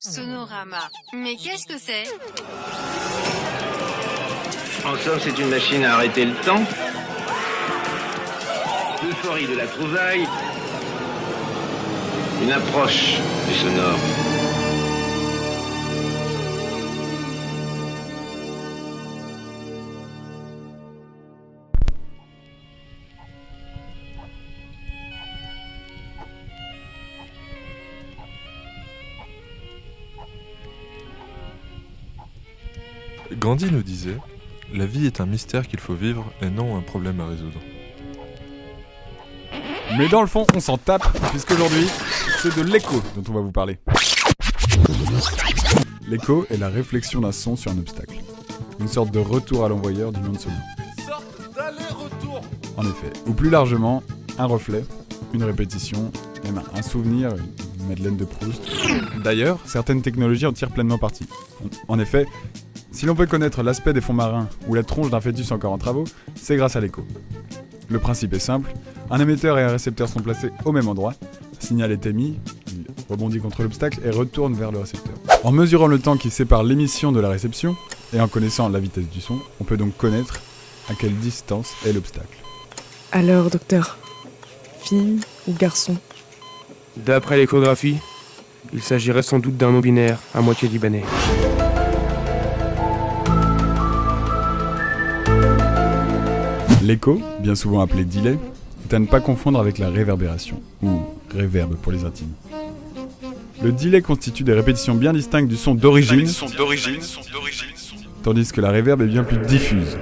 Sonorama. Mais qu'est-ce que c'est? En somme, c'est une machine à arrêter le temps. L'euphorie de la trouvaille. Une approche du sonore. Gandhi nous disait « La vie est un mystère qu'il faut vivre et non un problème à résoudre ». Mais dans le fond, on s'en tape, puisqu'aujourd'hui, c'est de l'écho dont on va vous parler. L'écho est la réflexion d'un son sur un obstacle. Une sorte de retour à l'envoyeur d'une onde sonore. Une sorte d'aller-retour. En effet. Ou plus largement, un reflet, une répétition, même un souvenir, une Madeleine de Proust. D'ailleurs, certaines technologies en tirent pleinement parti. En effet, si l'on peut connaître l'aspect des fonds marins ou la tronche d'un fœtus encore en travaux, c'est grâce à l'écho. Le principe est simple, un émetteur et un récepteur sont placés au même endroit, un signal est émis, il rebondit contre l'obstacle et retourne vers le récepteur. En mesurant le temps qui sépare l'émission de la réception, et en connaissant la vitesse du son, on peut donc connaître à quelle distance est l'obstacle. Alors, docteur, fille ou garçon? D'après l'échographie, il s'agirait sans doute d'un non-binaire à moitié libanais. L'écho, bien souvent appelé delay, est à ne pas confondre avec la réverbération, ou réverb pour les intimes. Le delay constitue des répétitions bien distinctes du son d'origine, tandis que la réverb est bien plus diffuse.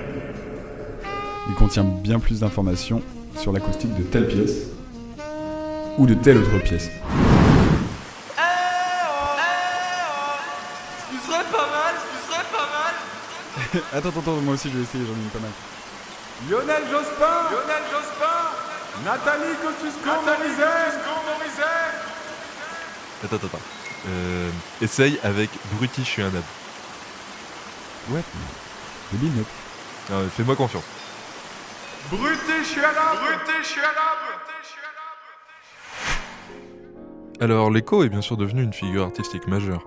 Il contient bien plus d'informations sur l'acoustique de telle pièce, ou de telle autre pièce. Ce serait pas mal. Attends, moi aussi je vais essayer, j'en ai une pas mal. Lionel Jospin. Nathalie Kosciusko-Morizet. Attends. Essaye avec Bruti, je suis un ab. Ouais, le binette. Fais-moi confiance. Bruté, je suis à l'arbre. Alors, l'écho est bien sûr devenu une figure artistique majeure.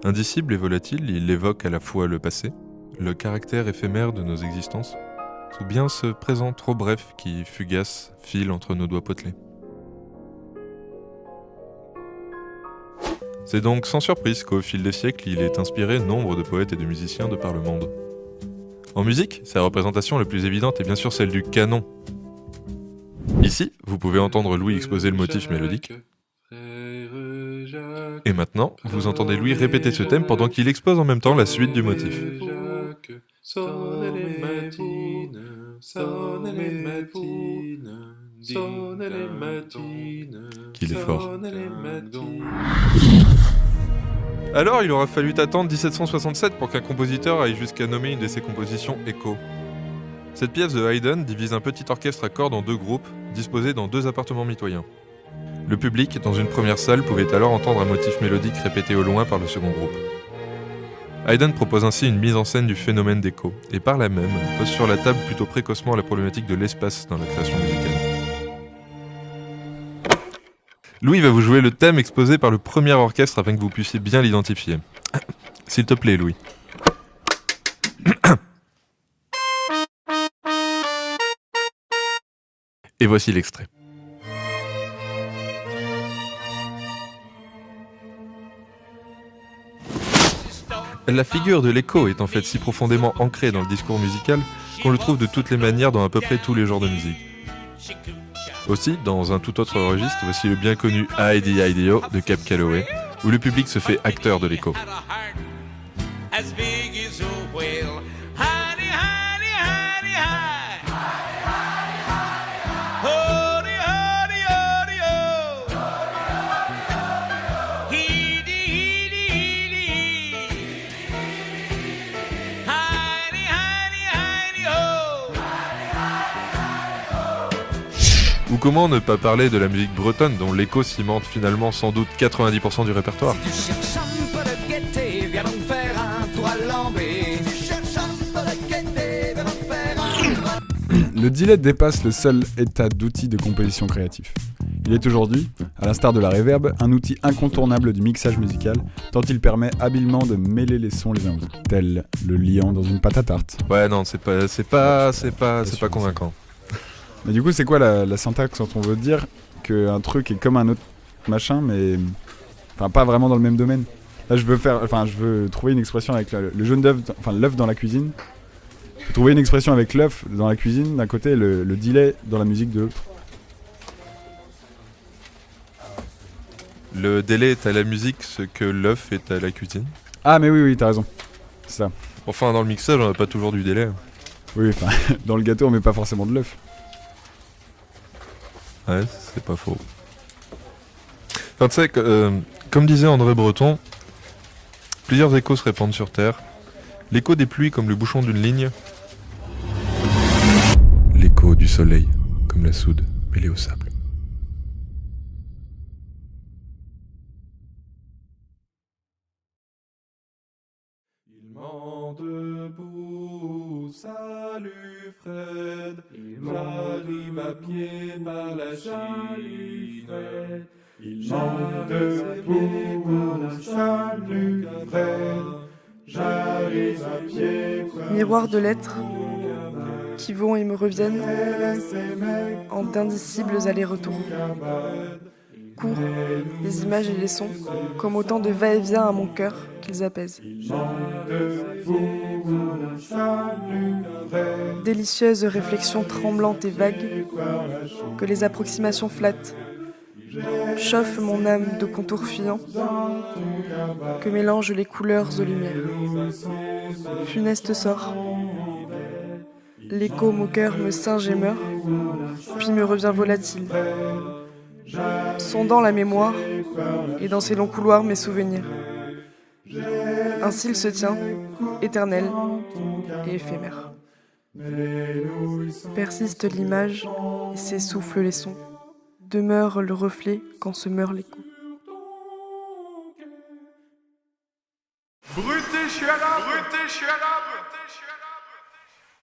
Indicible et volatile, il évoque à la fois le passé, le caractère éphémère de nos existences, ou bien ce présent trop bref qui, fugace, file entre nos doigts potelés. C'est donc sans surprise qu'au fil des siècles, il est inspiré nombre de poètes et de musiciens de par le monde. En musique, sa représentation la plus évidente est bien sûr celle du canon. Ici, vous pouvez entendre Louis exposer le motif mélodique. Et maintenant, vous entendez Louis répéter ce thème pendant qu'il expose en même temps la suite du motif. Sonnez les matines, Qu'il est fort. Alors, il aura fallu attendre 1767 pour qu'un compositeur aille jusqu'à nommer une de ses compositions Echo. Cette pièce de Haydn divise un petit orchestre à cordes en deux groupes, disposés dans deux appartements mitoyens. Le public, dans une première salle, pouvait alors entendre un motif mélodique répété au loin par le second groupe. Haydn propose ainsi une mise en scène du phénomène d'écho, et par là même pose sur la table plutôt précocement la problématique de l'espace dans la création musicale. Louis va vous jouer le thème exposé par le premier orchestre afin que vous puissiez bien l'identifier. S'il te plaît, Louis. Et voici l'extrait. La figure de l'écho est en fait si profondément ancrée dans le discours musical qu'on le trouve de toutes les manières dans à peu près tous les genres de musique. Aussi, dans un tout autre registre, voici le bien connu I.D.I.D.O. de Cab Calloway, où le public se fait acteur de l'écho. Ou comment ne pas parler de la musique bretonne dont l'écho cimente finalement sans doute 90% du répertoire. Si tu cherches un peu de gaieté, viens donc faire un tour à Lambé. Si tu cherches un peu de gaieté, viens donc faire un tour à... Le delay dépasse le seul état d'outil de composition créatif. Il est aujourd'hui, à l'instar de la reverb, un outil incontournable du mixage musical, tant il permet habilement de mêler les sons les uns aux autres, tel le liant dans une pâte à tarte. Ouais, non, c'est pas convaincant. Mais du coup, c'est quoi la syntaxe quand on veut dire qu'un truc est comme un autre machin, mais enfin pas vraiment dans le même domaine? Là, je veux trouver une expression avec le jaune d'œuf, enfin l'œuf dans la cuisine. Je veux trouver une expression avec l'œuf dans la cuisine d'un côté et le delay dans la musique de l'autre. Le délai est à la musique ce que l'œuf est à la cuisine. Ah, mais oui, t'as raison. C'est ça. Enfin, dans le mixage, on a pas toujours du délai. Oui, enfin, dans le gâteau, on met pas forcément de l'œuf. Ouais, c'est pas faux. Enfin, tu sais, comme disait André Breton, plusieurs échos se répandent sur Terre. L'écho des pluies comme le bouchon d'une ligne. L'écho du soleil comme la soude mêlée au sable. Il ment debout, salut Fred. J'arrive à pied par la Chine. Il ment debout, salut Fred. J'arrive à pied par Miroir de lettres qui vont et me reviennent en d'indicibles allers-retours. Courent les images et les sons comme autant de va-et-vient à mon cœur qu'ils apaisent. Délicieuse réflexion tremblante et vague que les approximations flattent, chauffe mon âme de contours fuyants, que mélangent les couleurs aux lumières. Funeste sort, l'écho au cœur me singe et meurt, puis me revient volatile, sondant la mémoire et dans ces longs couloirs mes souvenirs. Ainsi il se tient, éternel et éphémère. Persiste l'image et s'essoufflent les sons. Demeure le reflet quand se meurt l'écho. Bruté, je suis à la, bruté, je suis à la, bruté, je suis à la.